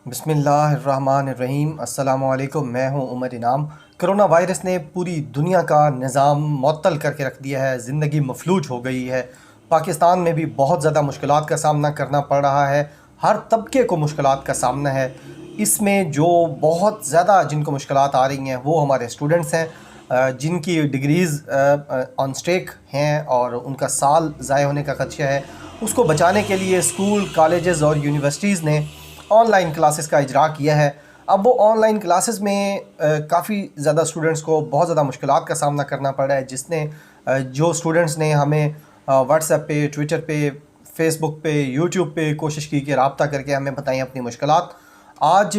बिस्मिल्लाहिर्रहमानिर्रहीम। अस्सलामुअलैकुम। मैं हूं उमर इनाम। कोरोना वायरस ने पूरी दुनिया का निज़ाम मुअत्तल करके रख दिया है। ज़िंदगी मफलूज हो गई है। पाकिस्तान में भी बहुत ज़्यादा मुश्किलात का सामना करना पड़ रहा है। हर तबके को मुश्किलात का सामना है। इसमें जो बहुत ज़्यादा जिनको मुश्किलात आ रही हैं वो हमारे स्टूडेंट्स हैं, जिनकी डिग्रीज़ ऑन स्टेक हैं और उनका साल ज़ाय होने का ख़दशा है। उसको बचाने के लिए स्कूल, कॉलेजेस और यूनिवर्सिटीज़ ने ऑनलाइन क्लासेस का इजरा किया है। अब वो ऑनलाइन क्लासेस में काफ़ी ज़्यादा स्टूडेंट्स को बहुत ज़्यादा मुश्किलात का सामना करना पड़ रहा है, जिसने जो स्टूडेंट्स ने हमें व्हाट्सएप पे, ट्विटर पे, फेसबुक पे, यूट्यूब पे कोशिश की कि रब्ता करके हमें बताएं अपनी मुश्किलात। आज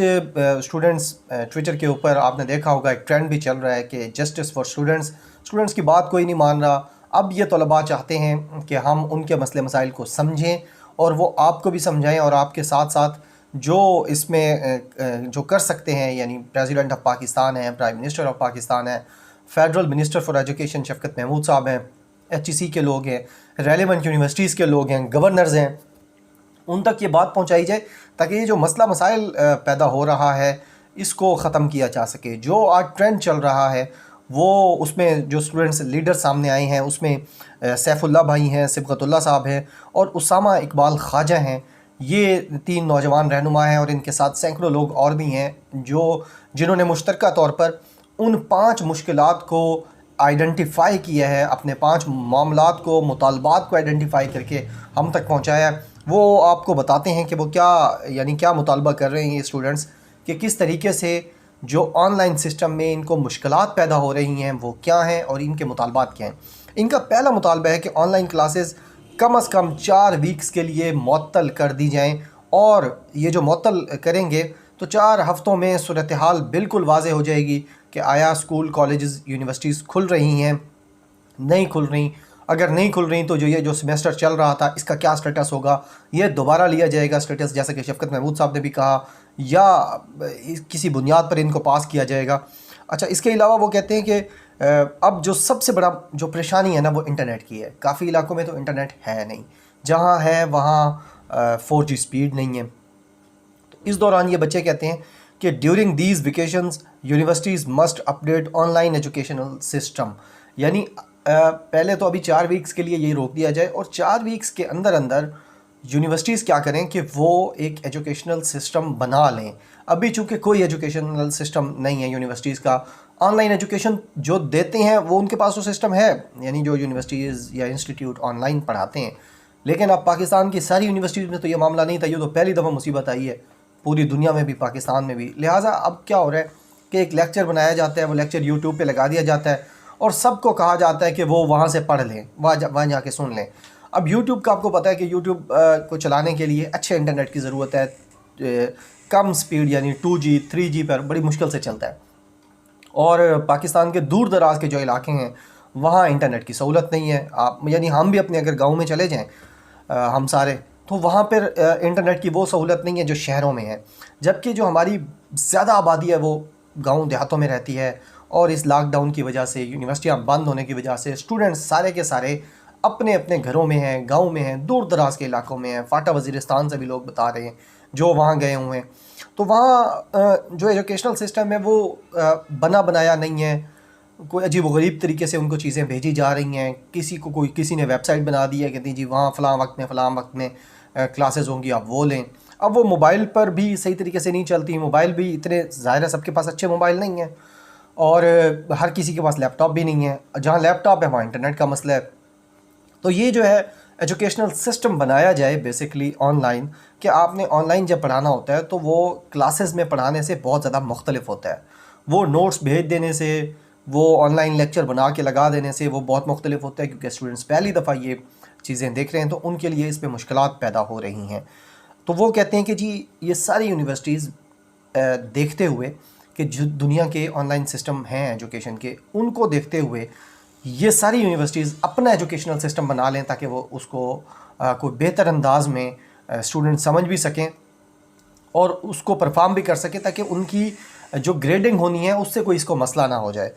स्टूडेंट्स ट्विटर के ऊपर आपने देखा होगा एक ट्रेंड भी चल रहा है कि जस्टिस फॉर स्टूडेंट्स, स्टूडेंट्स की बात कोई नहीं मान रहा। अब ये तलबा चाहते हैं कि हम उनके मसले मसाइल को समझें और वो आपको भी समझाएं और आपके साथ साथ जो इसमें जो कर सकते हैं, यानी प्रेसिडेंट ऑफ पाकिस्तान है, प्राइम मिनिस्टर ऑफ पाकिस्तान है, फेडरल मिनिस्टर फॉर एजुकेशन शफकत महमूद साहब हैं, HEC के लोग हैं, रेलेवेंट यूनिवर्सिटीज़ के लोग हैं, गवर्नर्स हैं, उन तक ये बात पहुंचाई जाए ताकि ये जो मसला मसाइल पैदा हो रहा है इसको ख़त्म किया जा सके। जो आज ट्रेंड चल रहा है वो, उसमें जो स्टूडेंट्स लीडर सामने आए हैं उसमें सैफुल्लाह भाई हैं, सिबगतुल्लाह साहब हैं और उसामा इकबाल ख्वाजा हैं। ये 3 नौजवान रहनुमा हैं और इनके साथ सैकड़ों लोग और भी हैं जिन्होंने मुश्तरका तौर पर उन 5 मुश्किलात को आइडेंटिफाई किया है, अपने 5 मामलात को, मुतालबात को आइडेंटिफाई करके हम तक पहुंचाया है। वो आपको बताते हैं कि वो क्या मुतालबा कर रहे हैं ये स्टूडेंट्स, कि किस तरीके से जो ऑनलाइन सिस्टम में इनको मुश्किलात पैदा हो रही हैं वो क्या हैं और इनके मुतालबात क्या हैं। इनका पहला मुतालबा है कि ऑनलाइन क्लासेस कम से कम 4 वीक्स के लिए मुअत्तल कर दी जाएं, और ये जो मुअत्तल करेंगे तो 4 हफ़्तों में सूरत हाल बिल्कुल वाज़े हो जाएगी कि आया स्कूल, कॉलेजेस, यूनिवर्सिटीज़ खुल रही हैं, नहीं खुल रही। अगर नहीं खुल रही तो जो सेमेस्टर चल रहा था इसका क्या स्टेटस होगा, ये दोबारा लिया जाएगा स्टेटस, जैसा कि शफकत महमूद साहब ने भी कहा, या किसी बुनियाद पर इनको पास किया जाएगा। अच्छा, इसके अलावा वो कहते हैं कि अब जो सबसे बड़ा जो परेशानी है ना वो इंटरनेट की है। काफ़ी इलाकों में तो इंटरनेट है नहीं, जहाँ है वहाँ 4G स्पीड नहीं है। तो इस दौरान ये बच्चे कहते हैं कि during these vacations universities must update online educational system. यानी पहले तो अभी 4 वीक्स के लिए ये रोक दिया जाए और 4 वीक्स के अंदर अंदर यूनिवर्सिटीज़ क्या करें कि वो एक एजुकेशनल सिस्टम बना लें। अभी चूँकि कोई एजुकेशनल सिस्टम नहीं है यूनिवर्सिटीज़ का, ऑनलाइन एजुकेशन जो देते हैं वो उनके पास तो सिस्टम है, यानी जो यूनिवर्सिटीज़ या इंस्टीट्यूट ऑनलाइन पढ़ाते हैं। लेकिन अब पाकिस्तान की सारी यूनिवर्सिटीज़ में तो ये मामला नहीं था, ये तो पहली दफ़ा मुसीबत आई है पूरी दुनिया में भी, पाकिस्तान में भी। लिहाजा अब क्या हो रहा है कि एक लेक्चर बनाया जाता है, वो लेक्चर यूट्यूब पे लगा दिया जाता है और सबको कहा जाता है कि वो वहाँ से पढ़ लें, वहाँ जाके सुन लें। अब यूट्यूब का आपको पता है कि यूट्यूब को चलाने के लिए अच्छे इंटरनेट की ज़रूरत है। कम स्पीड यानी 2G 3G पर बड़ी मुश्किल से चलता है, और पाकिस्तान के दूर दराज के जो इलाके हैं वहाँ इंटरनेट की सहूलत नहीं है। आप यानी हम भी अपने अगर गाँव में चले जाएँ, हम सारे, तो वहाँ पर इंटरनेट की वो सहूलत नहीं है जो शहरों में है। जबकि जो हमारी ज़्यादा आबादी है वो गाँव देहातों में रहती है, और इस लॉकडाउन की वजह से, यूनिवर्सिटियाँ बंद होने की वजह से स्टूडेंट्स सारे के सारे अपने अपने घरों में हैं, गाँव में हैं, दूर दराज के इलाकों में हैं। फाटा वज़ीरिस्तान से भी लोग बता रहे हैं जो वहाँ गए हुए हैं। तो वहाँ जो एजुकेशनल सिस्टम है वो बना बनाया नहीं है। कोई अजीब व गरीब तरीके से उनको चीज़ें भेजी जा रही हैं। किसी ने वेबसाइट बना दी है कि जी वहाँ फ़लाँ वक्त में क्लासेस होंगी, आप वो लें। अब वो मोबाइल पर भी सही तरीके से नहीं चलती। मोबाइल भी इतने, ज़ाहिर है सबके पास अच्छे मोबाइल नहीं हैं, और हर किसी के पास लैपटॉप भी नहीं है। जहाँ लैपटॉप है वहाँ इंटरनेट का मसला है। तो ये जो है एजुकेशनल सिस्टम बनाया जाए बेसिकली ऑनलाइन, कि आपने ऑनलाइन जब पढ़ाना होता है तो वो क्लासेस में पढ़ाने से बहुत ज़्यादा मुख्तलिफ होता है। वो नोट्स भेज देने से, वो ऑनलाइन लेक्चर बना के लगा देने से वो बहुत मुख्तलिफ होता है, क्योंकि स्टूडेंट्स पहली दफ़ा ये चीज़ें देख रहे हैं तो उनके लिए इस पर मुश्किलात पैदा हो रही हैं। तो वो कहते हैं कि जी ये सारी यूनिवर्सिटीज़ देखते हुए कि जो दुनिया के ऑनलाइन सिस्टम हैं एजुकेशन के, उनको देखते हुए ये सारी यूनिवर्सिटीज़ अपना एजुकेशनल सिस्टम बना लें ताकि वो उसको कोई बेहतर अंदाज में स्टूडेंट समझ भी सकें और उसको परफॉर्म भी कर सकें, ताकि उनकी जो ग्रेडिंग होनी है उससे कोई इसको मसला ना हो जाए।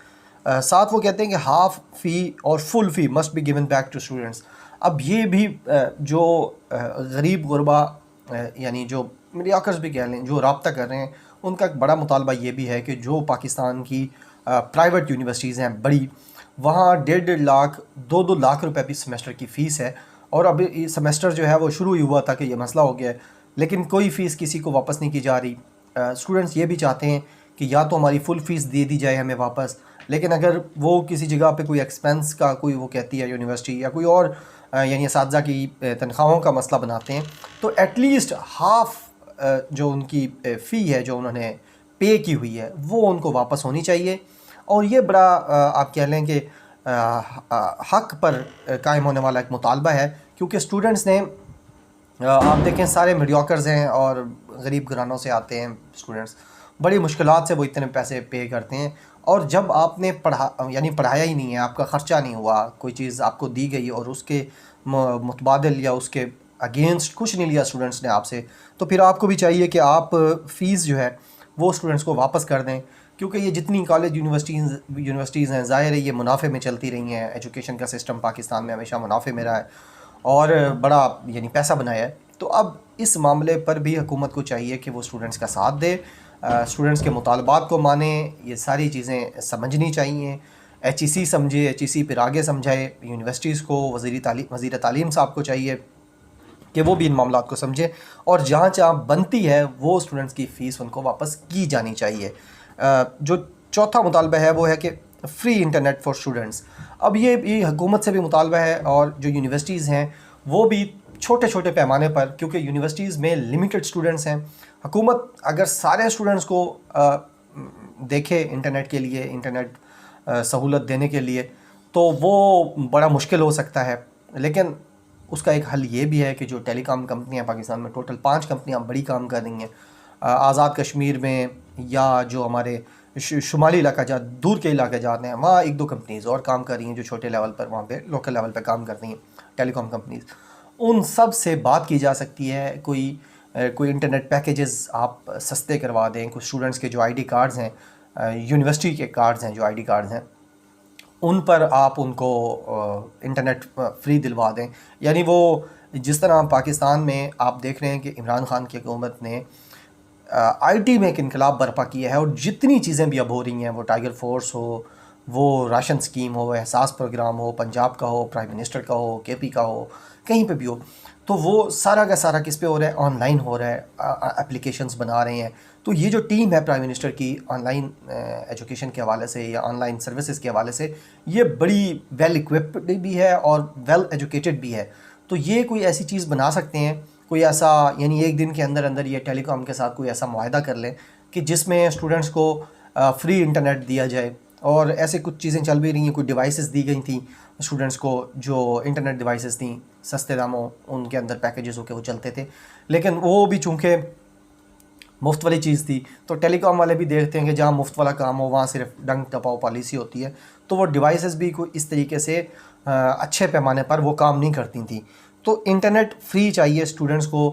साथ वो कहते हैं कि हाफ़ फ़ी और full fee must be given back to students. अब ये भी जो गरीब गुरबा यानी जो मीडियाकर्स भी कह लें, जो राब्ता कर रहे हैं, उनका एक बड़ा मुतालबा ये भी है कि जो पाकिस्तान की प्राइवेट यूनिवर्सिटीज़ हैं बड़ी, वहाँ 1.5 लाख 2-2 लाख रुपए भी सेमेस्टर की फ़ीस है। और अभी ये सेमेस्टर जो है वो शुरू ही हुआ था कि ये मसला हो गया है, लेकिन कोई फ़ीस किसी को वापस नहीं की जा रही। स्टूडेंट्स ये भी चाहते हैं कि या तो हमारी फ़ुल फ़ीस दे दी जाए हमें वापस, लेकिन अगर वो किसी जगह पे कोई एक्सपेंस का कोई वो कहती है यूनिवर्सिटी या कोई और यानी असातिज़ा की तनख्वाहों का मसला बनाते हैं, तो एटलीस्ट हाफ़ जो उनकी फ़ी है जो उन्होंने पे की हुई है वो उनको वापस होनी चाहिए। और ये बड़ा आप कह लें कि हक़ पर कायम होने वाला एक मुतालबा है, क्योंकि स्टूडेंट्स ने आप देखें सारे मीडियोकर्स हैं और गरीब घरानों से आते हैं स्टूडेंट्स, बड़ी मुश्किलात से वो इतने पैसे पे करते हैं। और जब आपने पढ़ाया ही नहीं है, आपका ख़र्चा नहीं हुआ, कोई चीज़ आपको दी गई और उसके मुतबादिल या उसके अगेंस्ट कुछ नहीं लिया स्टूडेंट्स ने आपसे, तो फिर आपको भी चाहिए कि आप फ़ीस जो है वो स्टूडेंट्स को वापस कर दें। क्योंकि ये जितनी कॉलेज यूनिवर्सिटीज़ हैं, ज़ाहिर है ये मुनाफे में चलती रही हैं। एजुकेशन का सिस्टम पाकिस्तान में हमेशा मुनाफे में रहा है और बड़ा यानी पैसा बनाया है। तो अब इस मामले पर भी हुकूमत को चाहिए कि वो स्टूडेंट्स का साथ दे, स्टूडेंट्स के मुतालबात को माने, ये सारी चीज़ें समझनी चाहिए। HEC समझे, HEC फिर आगे समझाए यूनिवर्सिटीज़ को, वज़ीर तालीम साहब को चाहिए कि वो भी इन मामलात को समझे और जहाँ जहाँ बनती है वो स्टूडेंट्स की फ़ीस उनको वापस की जानी चाहिए। जो चौथा मुतालबा है वो है कि फ्री इंटरनेट फॉर स्टूडेंट्स। अब ये हुकूमत से भी मुतालबा है और जो यूनिवर्सिटीज़ हैं वो भी छोटे छोटे पैमाने पर, क्योंकि यूनिवर्सिटीज़ में लिमिटेड स्टूडेंट्स हैं, हुकूमत अगर सारे स्टूडेंट्स को देखे इंटरनेट के लिए, इंटरनेट सहूलत देने के लिए, तो वो बड़ा मुश्किल हो सकता है। लेकिन उसका एक हल ये भी है कि जो टेलीकॉम कंपनियां पाकिस्तान में टोटल 5 कंपनियां बड़ी काम कर रही हैं आज़ाद कश्मीर में, या जो हमारे शुमाली इलाका जहाँ दूर के इलाके जाते हैं वहाँ 1-2 कंपनीज़ और काम कर रही हैं जो छोटे लेवल पर वहाँ पे लोकल लेवल पर काम कर रही हैं टेलीकॉम कंपनीज़। उन सब से बात की जा सकती है, कोई इंटरनेट पैकेजेस आप सस्ते करवा दें। कुछ स्टूडेंट्स के जो ID कार्ड्स हैं, यूनिवर्सिटी के कार्ड्स हैं, जो ID कार्ड्स हैं, उन पर आप उनको इंटरनेट फ्री दिलवा दें। यानी वो जिस तरह पाकिस्तान में आप देख रहे हैं कि इमरान खान की हुकूमत ने IT में एक इनकलाब बर्पा किया है और जितनी चीज़ें भी अब हो रही हैं, वो टाइगर फोर्स हो, वो राशन स्कीम हो, एहसास प्रोग्राम हो, पंजाब का हो, प्राइम मिनिस्टर का हो, KP का हो, कहीं पे भी हो, तो वो सारा का सारा किस पे हो रहा है, ऑनलाइन हो रहा है, एप्लीकेशंस बना रहे हैं। तो ये जो टीम है प्राइम मिनिस्टर की ऑनलाइन एजुकेशन के हवाले से या ऑनलाइन सर्विसेज के हवाले से, ये बड़ी वेल इक्विप्ड भी है और वेल एजुकेटेड भी है। तो ये कोई ऐसी चीज़ बना सकते हैं, कोई ऐसा यानी एक दिन के अंदर अंदर ये टेलीकॉम के साथ कोई ऐसा मुआहदा कर लें कि जिसमें स्टूडेंट्स को फ्री इंटरनेट दिया जाए। और ऐसे कुछ चीज़ें चल भी रही हैं, कुछ डिवाइसेस दी गई थी स्टूडेंट्स को, जो इंटरनेट डिवाइसेस थी सस्ते दामों, उनके अंदर पैकेजेस होके वो चलते थे, लेकिन वो भी चूँकि मुफ्त वाली चीज़ थी, तो टेलीकॉम वाले भी देखते हैं कि जहाँ मुफ्त वाला काम हो वहाँ सिर्फ डंग टपाओ पॉलिसी होती है, तो वो डिवाइसेस भी कोई इस तरीके से अच्छे पैमाने पर वो काम नहीं करती थी। तो इंटरनेट फ्री चाहिए स्टूडेंट्स को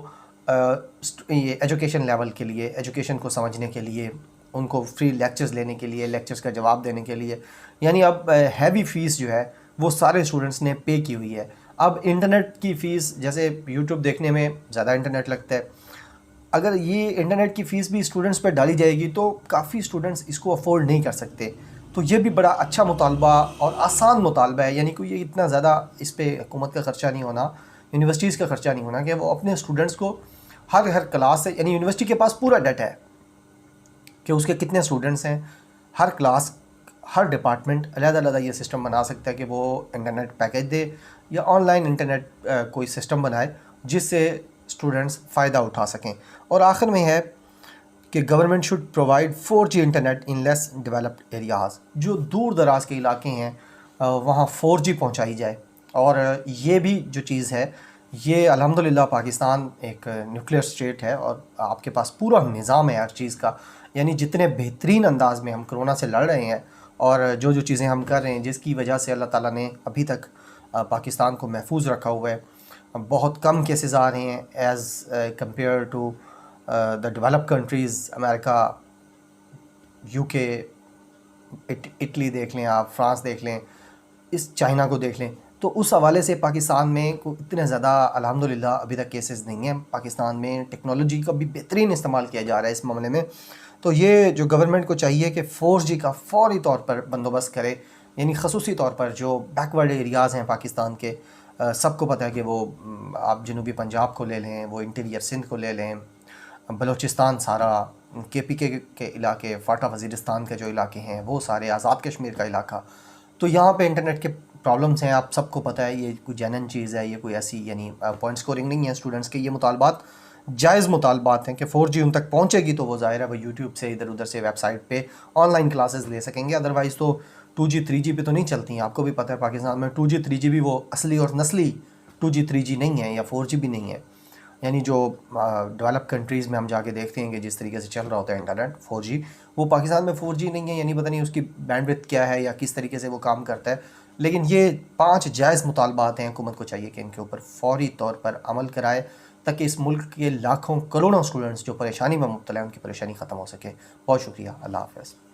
ये एजुकेशन लेवल के लिए, एजुकेशन को समझने के लिए, उनको फ्री लेक्चर्स लेने के लिए, लेक्चर्स का जवाब देने के लिए। यानी अब हैवी फ़ीस जो है वो सारे स्टूडेंट्स ने पे की हुई है। अब इंटरनेट की फ़ीस, जैसे यूट्यूब देखने में ज़्यादा इंटरनेट लगता है, अगर ये इंटरनेट की फ़ीस भी स्टूडेंट्स पर डाली जाएगी तो काफ़ी स्टूडेंट्स इसको अफोर्ड नहीं कर सकते। तो ये भी बड़ा अच्छा मुतालबा और आसान मुतालबा है, यानी कि ये इतना ज़्यादा इस पर हुकूमत का ख़र्चा नहीं होना, यूनिवर्सिटीज़ का ख़र्चा नहीं होना कि वो अपने स्टूडेंट्स को हर क्लास से, यानी यूनिवर्सिटी के पास पूरा डाटा है कि उसके कितने स्टूडेंट्स हैं, हर क्लास, हर डिपार्टमेंट अलग-अलग ये सिस्टम बना सकता है कि वो इंटरनेट पैकेज दे या ऑनलाइन इंटरनेट कोई सिस्टम बनाए जिससे स्टूडेंट्स फ़ायदा उठा सकें। और आखिर में है कि government should provide 4G internet in less developed areas. जो दूर दराज के इलाके हैं वहाँ 4G पहुँचाई जाए। और ये भी जो चीज़ है, ये अल्हम्दुलिल्लाह पाकिस्तान एक न्यूक्लियर स्टेट है और आपके पास पूरा निज़ाम है हर चीज़ का। यानी जितने बेहतरीन अंदाज में हम कोरोना से लड़ रहे हैं और जो चीज़ें हम कर रहे हैं, जिसकी वजह से अल्लाह ताला ने अभी तक पाकिस्तान को महफूज रखा हुआ है। बहुत कम केसेस आ रहे हैं as compare to the developed countries, America, UK, Italy देख लें आप, फ्रांस देख लें, इस चाइना को देख लें। तो उस हवाले से पाकिस्तान में इतने ज़्यादा अल्हम्दुलिल्लाह अभी तक केसेस नहीं हैं। पाकिस्तान में टेक्नोलॉजी का भी बेहतरीन इस्तेमाल किया जा रहा है इस मामले में। तो ये जो गवर्नमेंट को चाहिए कि 4G का फ़ौरी तौर पर बंदोबस्त करे, यानी ख़ुसूसी तौर पर जो बैकवर्ड एरियाज़ हैं पाकिस्तान के, सबको पता है कि वो आप जनूबी पंजाब को ले लें, वो इंटीरियर सिंध को ले लें, बलूचिस्तान सारा, KPK के इलाके, फ़ाटा वज़ीरिस्तान के जो इलाके हैं वो सारे, आज़ाद कश्मीर का इलाका, तो यहाँ पे इंटरनेट के प्रॉब्लम्स हैं। आप सबको पता है, ये कोई जेन्युइन चीज़ है, ये कोई ऐसी यानी पॉइंट स्कोरिंग नहीं है स्टूडेंट्स के। ये मुतालबात जायज़ मुतालबात हैं कि 4G उन तक पहुँचेगी तो वो ज़ाहिर है वो यूट्यूब से इधर उधर से वेबसाइट पे ऑनलाइन क्लासेस ले सकेंगे, अदरवाइज़ तो 2G 3G पे तो नहीं चलती हैं। आपको भी पता है पाकिस्तान में 2G 3G भी वो असली और नस्ली 2G 3G नहीं है, या 4G भी नहीं है। यानी जो डेवलप कंट्रीज़ में हम जाके देखते हैं कि जिस तरीके से चल रहा होता है इंटरनेट 4G, वो पाकिस्तान में 4G नहीं है। यानी पता नहीं उसकी बैंडविड्थ क्या है या किस तरीके से वो काम करता है। लेकिन ये 5 जायज़ मुतालबात हैं, हुकूमत को चाहिए कि इनके ऊपर फ़ौरी तौर पर अमल कराए, ताकि इस मुल्क के लाखों करोड़ों स्टूडेंट्स जो परेशानी में मुब्तला हैं उनकी परेशानी ख़त्म हो सके। बहुत शुक्रिया, अल्लाह हाफ़िज़।